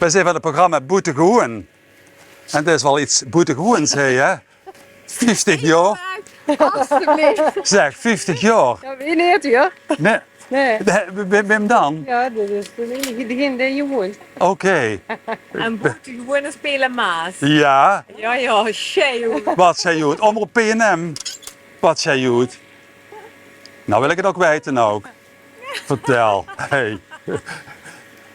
Wij zijn van het programma Boetegewoon. En dat is wel iets boetegewoons, hè? 50 jaar. Alsjeblieft. Zeg, 50 jaar. Ja, wie neemt u, hè? Nee. Nee. Wim dan? Ja, dit is de enige die je woont. Oké. En boetegewoon spelen Maas. Ja. Ja, shit jongen. Wat zij doet. Omroep PNM. Wat zij doet. Nou wil ik het ook weten ook. Vertel. Hey.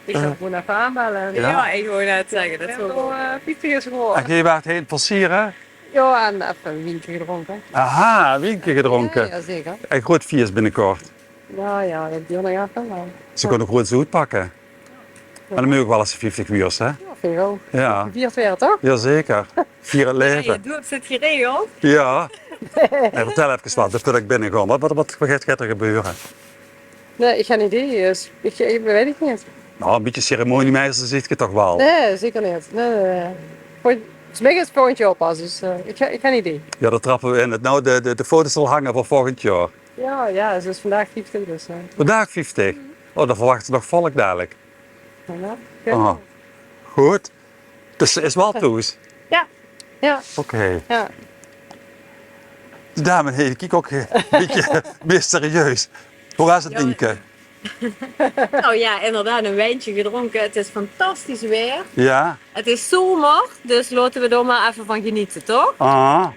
Ik ga gewoon even aanbellen. Ja. Ja, ik wou net zeggen, dat is wel. 50 is geworden. En je waar het heen versieren? Ja, en even een windje gedronken. Aha, wienke gedronken. Ja, zeker. En groot viers binnenkort. Ja, dat duurt nog even. Maar... Ze kunnen groot zoet pakken. Maar dan moet ik wel eens 50 uur, hè? Ja, veel. Ja. 4 weer, toch? Jazeker. Vier het Ja, je leven. doet zit geregeld. Ja. En vertel even wat, voordat ik binnenkom. Wat gaat er gebeuren? Nee, ik heb geen idee. Dus ik weet het niet. Nou, een beetje ceremoniemeester ziet je toch wel. Nee, zeker niet. Nee. Volgens mij is het volgend jaar pas, dus ik heb geen idee. Ja, daar trappen we in. Nou, de foto's zal hangen voor volgend jaar. Ja, het is vandaag 50, dus... Vandaag 50. Oh, dan verwachten we nog volk dadelijk. ja. Oh. Goed. Dus ze is wel toes. Ja, Oké. ja. De dame, hey, kijk ook een beetje mysterieus. Hoe was het, Ja. Nienke? Nou ja, inderdaad, een wijntje gedronken. Het is fantastisch weer. Ja? Het is zomer, dus laten we er maar even van genieten, toch? Ah.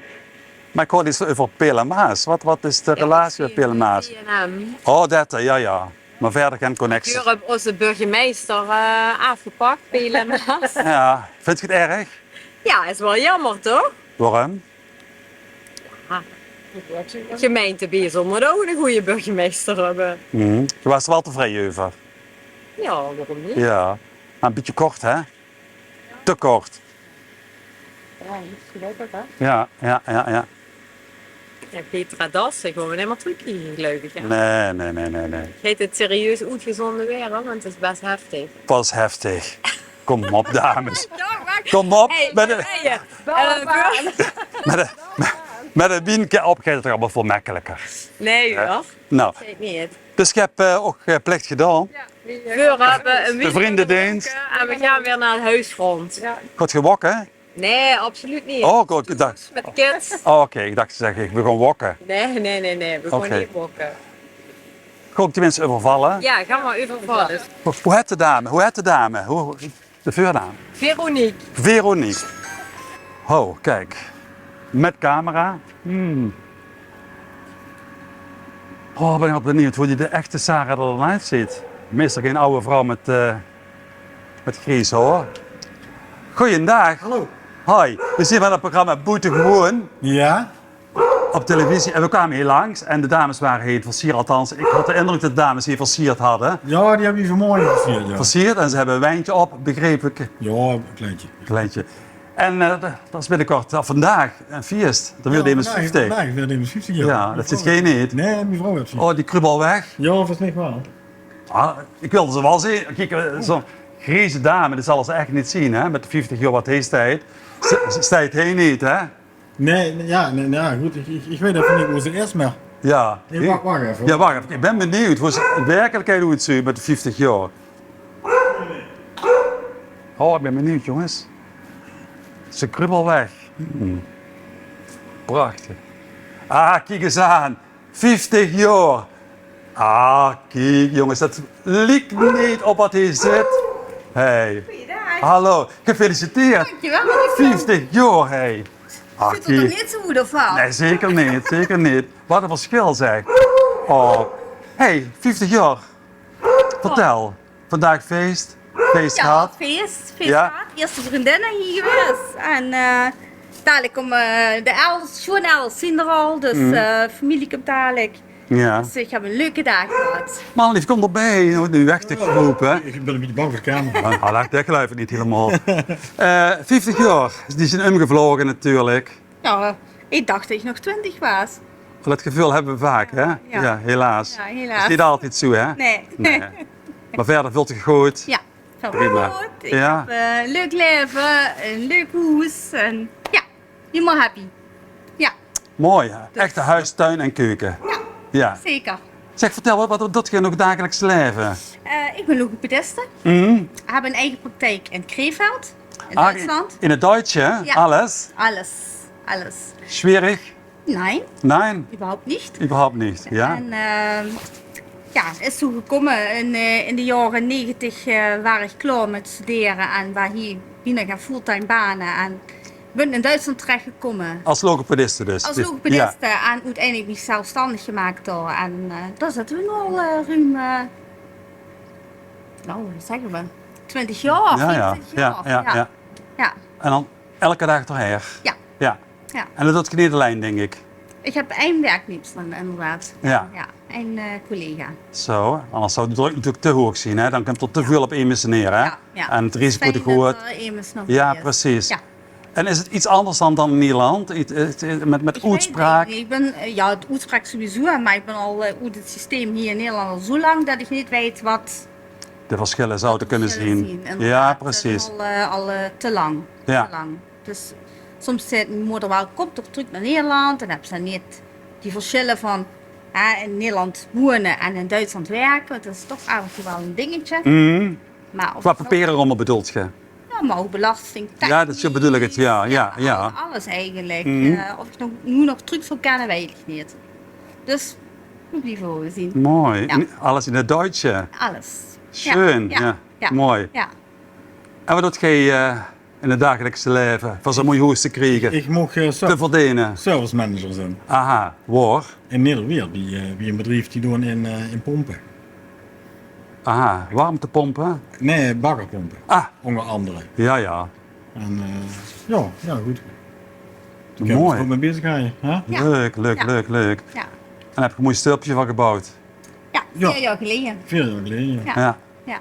Maar ik hoorde iets over Peel en Maas. Wat is de relatie met Peel en Maas? B&M. Oh, dat, ja. Maar verder geen connectie. Hier heb onze burgemeester afgepakt, PLMA's. Ja, vind je het erg? Ja, is wel jammer, toch? Waarom? Gemeente Bezel moet ook een goede burgemeester hebben. Je was er wel tevreden over. Ja, waarom niet? Ja. Maar een beetje kort, hè? Te kort. Ja, misschien ook, hè? Ja. Ja, Petra Das, ik wil me niet meer terugkrijgen, gelukkig. Ja. Nee. Heet het serieus uitgezonden weer, hoor, want het is best heftig. Pas heftig. Kom op, dames. Kom op. Met een wienke op gaat het er allemaal veel makkelijker. Nee hoor, Nou, weet niet. dus ik heb ook plicht gedaan. We hebben een De vriendendienst. en we gaan weer naar het huisfront. Goed gewokken? Nee, absoluut niet. Oh, goed. Ik dacht, Met kids. oké, ik dacht te zeggen, ik wil gewoon wokken. Nee, we gaan Oké. niet bokken. Gewoon die mensen overvallen. Ja, ga maar overvallen. Hoe heet de dame? De vuurdame? Veronique. Veronique. Oh, kijk. Met camera. Oh, ben ik benieuwd hoe die de echte Sarah er dan uitziet. Meestal geen oude vrouw met gries, hoor. Goeiedag. Hallo. Hoi, we zien van het programma Boetegewoon Ja? op televisie. En we kwamen hier langs en de dames waren hier versierd. Althans, ik had de indruk dat de dames hier versierd hadden. Ja, die hebben je vanmorgen gevierd, ja. Versierd en ze hebben een wijntje op, begreep ik. Ja, een kleintje. Kleintje. En dat is binnenkort, vandaag, een feest. Dan wil je immers 50. Vandaag weer immers 50 jaar. Ja, dat zit geen niet. Nee, mijn vrouw heeft ze. Oh, die krubbel weg. Ja, volgens mij wel. Ah, ik wilde ze wel zien. Kijk, zo'n grijze dame, dat zal ze echt niet zien, hè? Met de 50 jaar wat heeft tijd. Stijt heen niet, hè? Nee, goed, ik weet even niet hoe ze is, maar... Ja. Nee, wacht even. Ja, wacht even. Ik ben benieuwd hoe ze in werkelijkheid hoe het ziet met de 50 jaar. Oh, ik ben benieuwd, jongens. Ze krubbel weg. Prachtig. Ah, kijk eens aan. 50 jaar. Ah, kijk, jongens. Dat lijkt niet op wat hier zit. Hey. Goeiedag. Hallo. Gefeliciteerd. Dankjewel, maar ik 50 jaar, hey. Ah, vind het er kijk. niet zo goed van. Nee, zeker niet. Wat een verschil zeg. Oh. Hey, 50 jaar. Vertel. Vandaag feest. Feest Ja, gehad. feest Ja. gehad. Eerste vriendinnen hier geweest. En dadelijk om de Els, schoon Els zien er al. Dus familie komt dadelijk. Ja. Dus ik heb een leuke dag gehad. Man, lief, kom erbij. Je wordt nu weg te geroepen. Ik ben een beetje bang voor de camera. Ah, dat geluid niet helemaal. 50 jaar. Die zijn omgevlogen natuurlijk. Ja, ik dacht dat ik nog 20 was. Dat gevoel hebben we vaak, hè? Ja, helaas. Ja, Dat helaas. is niet altijd zo, hè? Nee. Nee. Maar verder veel te goed. Ja, veel Prima. goed. Ik Ja. heb een leuk leven, een leuk huis. En ja, helemaal happy. Ja, Mooi, hè? Echte huis, tuin en keuken. ja, Ja. zeker. Zeg, vertel, wat doet je nog dagelijks leven? Ik ben logopediste. Mhm. Ik heb een eigen praktijk in Krefeld, in Duitsland. In het Duits, hè? Ja. Alles? Alles. Schwierig? Nee, Nein? überhaupt niet. Überhaupt niet, ja? En ja, het is zo gekomen in de jaren 90 waar ik klaar met studeren en waar hier geen fulltime banen en ben in Duitsland terechtgekomen. Als logopediste dus? Als Ja. logopediste en uiteindelijk ben ik zelfstandig gemaakt door. En daar zitten we nu al ruim, nou wat zeggen we, 20 jaar, Ja, ja. 24 jaar. Ja. Ja. En dan elke dag doorheen? Ja. Ja. Ja. En dat doet je niet alleen, denk ik? Ik heb één werknemster inderdaad. Ja. Ja, één collega. Zo, anders zou de druk natuurlijk te hoog zien, hè? Dan komt er te veel op één mensen neer, hè? Ja, ja. En het risico te Fijn groot. dat er immers nog Ja, is. precies. Ja. En is het iets anders dan in Nederland? Met Ik uitspraak? weet het niet. Ja, het uitspraak sowieso, maar ik ben al uit het systeem hier in Nederland al zo lang dat ik niet weet wat De verschillen zouden kunnen zien. inderdaad. Ja, Dat precies. is al te lang. Ja. Te lang. Dus soms zegt mijn moeder wel, kom toch terug naar Nederland. En dan hebben ze niet die verschillen van in Nederland wonen en in Duitsland werken. Dat is toch af en toe wel een dingetje. Mhm. Maar of Qua het papierenrommel bedoelt je? Ja, maar ook belasting, Ja, dat zo bedoel ik het, ja, ja. Alles eigenlijk. Mhm. Of ik nu nog terug zou kennen, weet ik niet. Dus, moet liever over zien. Mooi. Ja. Alles in het Duitse. Alles. Schön, ja. Mooi. Ja. En wat doet jij in het dagelijkse leven voor zo'n mooie hoes te krijgen? Ik mocht Te verdienen? service manager zijn. Aha, waar? In Nederland, wie een bedrijf die doen in pompen. Aha, warmtepompen? Nee, baggerpompen. Ah, Onder andere. ja, ja. En ja, goed. Ik Mooi. er ook mee bezig gaan. Hè? Ja. Leuk. Ja. En heb je een mooi stulpje van gebouwd? Ja, Ja. 4 jaar geleden. 4 jaar geleden. Ja. Ja. Ja. Ja.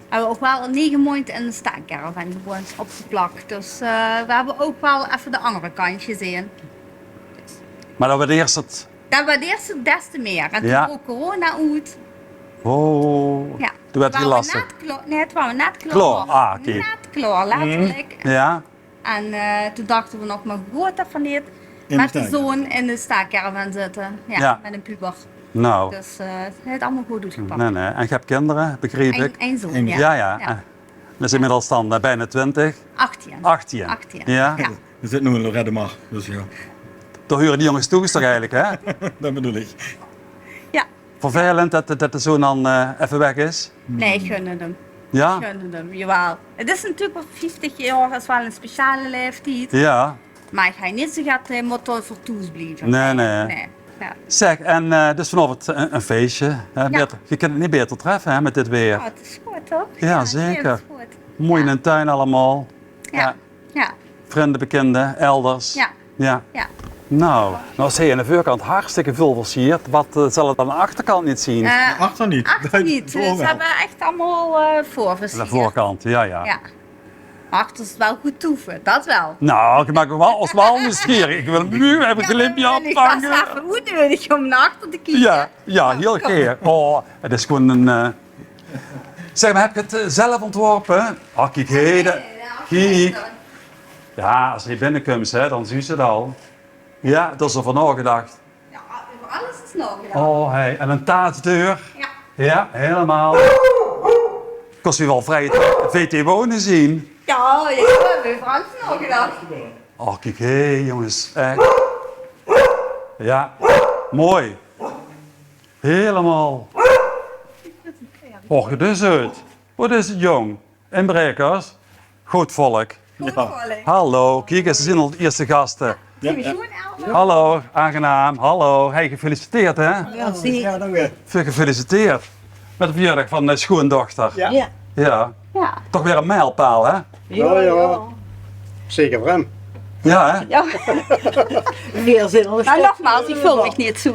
Hebben we ook wel 9 maanden in de staancaravan gewoond, opgeplakt. Dus we hebben ook wel even de andere kant gezien. Maar dat waardeert het. Dat waardeert ze des te meer. En toen Ja. ook corona uit. Oh, Ja. toen werd het Waren we lastig. net klaar. Nee, het waren we net klaar. Klaar, ah, oké. Net klaar, letterlijk. Ja? En toen dachten we nog, maar goed even niet. In Met de de zoon in de staancaravan zitten. Ja, Ja. met een puber. Nou, Dus het heeft allemaal goed uitgepakt. nee. En je hebt kinderen, begreep ik? Eén zoon, Eén- ja. Ja. Dat is inmiddels dan bijna 20, 18. 18. 18. Ja? Ja. We zitten nu in Lorette Mar, dus ja, Toch huren die jongens toe is toch eigenlijk, hè? dat bedoel ik. Ja. Vervelend dat de zoon dan even weg is. Nee, ik gunde hem. Ja? Ik gunde hem, jawel. Het is natuurlijk op 50 jaar, dat is wel een speciale leeftijd. Ja. Maar ik ga niet zo gaat hij moet voor toes blijven. Nee. Ja. Zeg, en dus vanavond een feestje. Hè? Ja. Beter- je kunt het niet beter treffen hè, met dit weer. Oh, het is goed, toch? Ja, zeker. Het is goed. Mooi in een tuin allemaal. Ja. Ja. Vrienden, bekenden, elders. Ja. Ja. Ja. Nou zie je aan de voorkant hartstikke veel versierd. Wat zal het aan de achterkant niet zien? Achter niet. Achter niet. Voor Ze wel. hebben echt allemaal voorversierd. aan de voorkant, ja. Ja. Achter is het wel goed toeven, dat wel. Nou, ik maak me wel als wel nieuwsgierig. Ik wil nu even een glimpje Ik was opvangen. even goed nodig om naar achter te kiezen. Ja, heel geer. Oh, het is gewoon een... Zeg maar, heb je het zelf ontworpen? Oh, kijk, heden. Kijk. Ja, als je binnenkomt, hè, dan zie je het al. Ja, dat is er van nagedacht. Ja, over alles is nog gedaan. Oh, hey. En een taatsdeur. Ja. Ja, helemaal. Kost u wel vrij VT wonen zien. Ja, we hebben Frans nog gedaan. Oh, kijk, hé jongens. Echt. Ja, mooi. Helemaal. Och, het is het. Wat is het, jong? Inbrekers? Goed volk. Goed vallen. Hallo, kijk eens, ze zijn al de eerste gasten. Zie je zo'n elf? Hallo, aangenaam. Hallo. Hey, gefeliciteerd hè? Ja, zie je. Dan weer. Veel gefeliciteerd. Met de verjaardag van de schoondochter. Ja. Ja. Ja. Toch weer een mijlpaal hè? Ja. Zeker voor hem. Ja hè? Ja. Weer zin al Maar nogmaals, ik vul mich niet zo.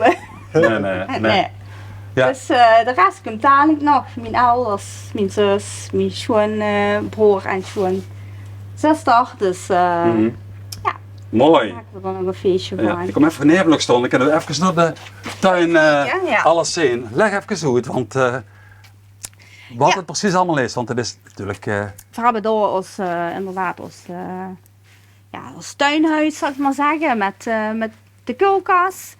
Nee. Ja. Dus de rest komt dadelijk nog. Mijn ouders, mijn zus, mijn schoonbroer en schoonzuster. Dus Mooi. maken we dan nog een feestje Ja, van. ik kom even neer stonden. Ik kan even naar de tuin Ja. alles zien. Leg even uit, want wat Ja. het precies allemaal is. Want het is natuurlijk... We hebben door ons inderdaad ons tuinhuis, zal ik maar zeggen, met de koelkast.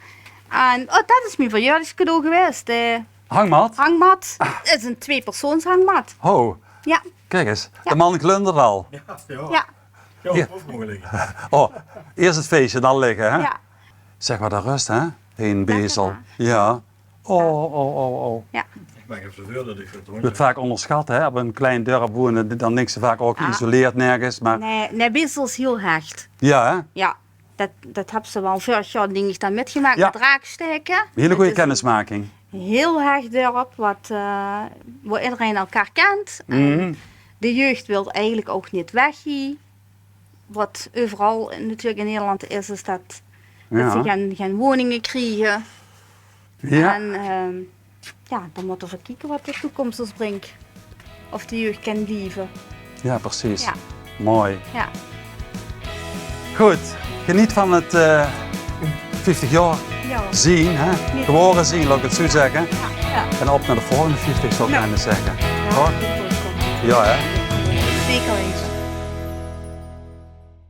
En dat is mijn verjaardagscadeau geweest. De Hangmat? hangmat. Het is een 2-persoons hangmat. Oh, Ja, kijk eens. De man glundert al. Ja. ja, Ja, Ja. of mogen liggen. Oh, eerst het feestje, dan liggen, hè? ja. Zeg maar de rust, hè? Heen bezel. waar. Ja. Oh. Ja, Ik maak even zoveel dat ik het Je wordt vaak onderschat, hè? Op een klein dorp wonen, dan denk ze vaak ook geïsoleerd nergens. Maar nee, Bezel is heel hecht. ja, hè? Ja, dat hebben ze wel vorig jaar denk ik dan metgemaakt Ja. met raaksteken. Hele Het goede is kennismaking. een heel hecht dorp, waar iedereen elkaar kent. En de jeugd wil eigenlijk ook niet weg hier. Wat overal natuurlijk in Nederland is dat ze geen woningen krijgen. Ja. En dan moeten we kijken wat de toekomst ons brengt. Of de jeugd kan blijven. Ja, precies. Ja. Mooi. Ja. Goed, geniet van het 50 jaar Ja. zien, hè? Geboren zien, laat ik het zo zeggen. Ja. En op naar de volgende 50 zou ik Ja. bijna zeggen. Ja, Toch? goed, goed. Ja, hè? Zeker weten.